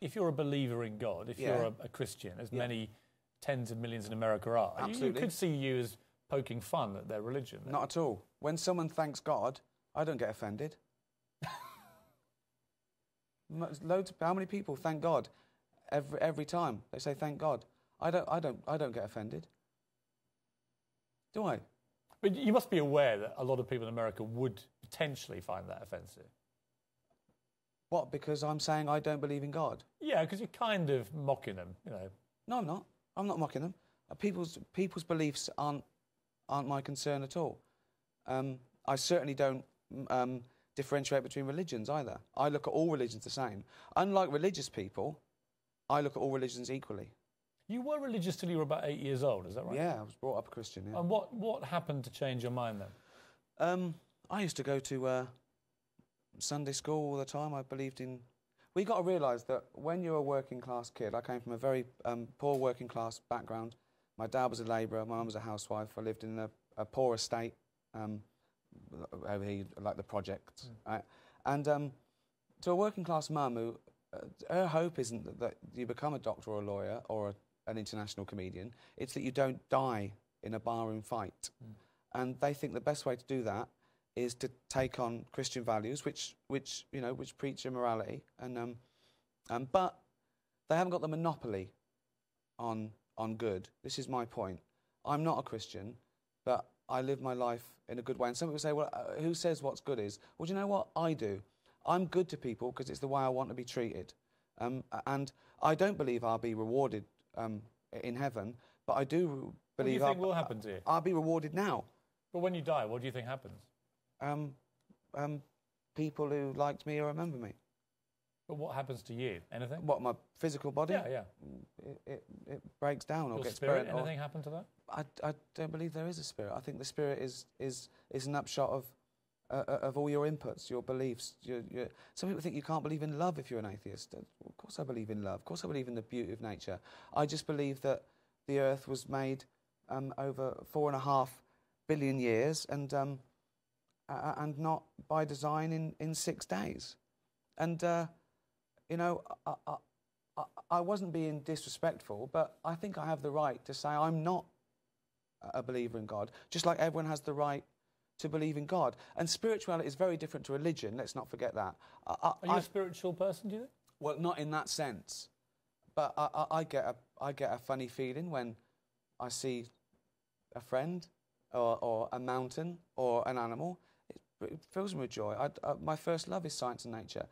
if you're a believer in God, if you're a Christian, as many tens of millions in America are, Absolutely. you could see you as poking fun at their religion. Not at all. When someone thanks God, I don't get offended. How many people thank God every time they say thank God? I don't get offended. Do I? But you must be aware that a lot of people in America would potentially find that offensive. What? Because I'm saying I don't believe in God? Yeah, because you're kind of mocking them, you know. No, I'm not. I'm not mocking them. People's beliefs aren't my concern at all. I certainly don't differentiate between religions either. I look at all religions the same. Unlike religious people, I look at all religions equally. You were religious till you were about 8 years old, is that right? Yeah, I was brought up a Christian, yeah. And what happened to change your mind then? I used to go to Sunday school all the time. I believed in... We got to realise that when you're a working class kid, I came from a very poor working class background. My dad was a labourer, my mum was a housewife. I lived in a poor estate, over here, like the projects. Right? And to a working class mum who, her hope isn't that you become a doctor or a lawyer or an international comedian, it's that you don't die in a barroom fight. And they think the best way to do that is to take on Christian values, which preach immorality, but they haven't got the monopoly on good. This is my point. I'm not a Christian, but I live my life in a good way. And some people say, well, who says what's good is? Well, do you know what? I do. I'm good to people because it's the way I want to be treated. And I don't believe I'll be rewarded in heaven, but I do believe... What do you think will happen to you? I'll be rewarded now. But when you die, what do you think happens? People who liked me or remember me. But what happens to you? Anything? What, my physical body? Yeah. It breaks down or Your gets spirit, burnt. anything happen to that? I don't believe there is a spirit. I think the spirit is an upshot of all your inputs, your beliefs. Some people think you can't believe in love if you're an atheist. Of course I believe in love. Of course I believe in the beauty of nature. I just believe that the earth was made over 4.5 billion years and not by design in 6 days. And, I wasn't being disrespectful, but I think I have the right to say I'm not a believer in God, just like everyone has the right to believe in God. And spirituality is very different to religion, let's not forget that. Are you a spiritual person, do you think? Well, not in that sense. But I get a funny feeling when I see a friend or a mountain or an animal. It fills me with joy. My first love is science and nature.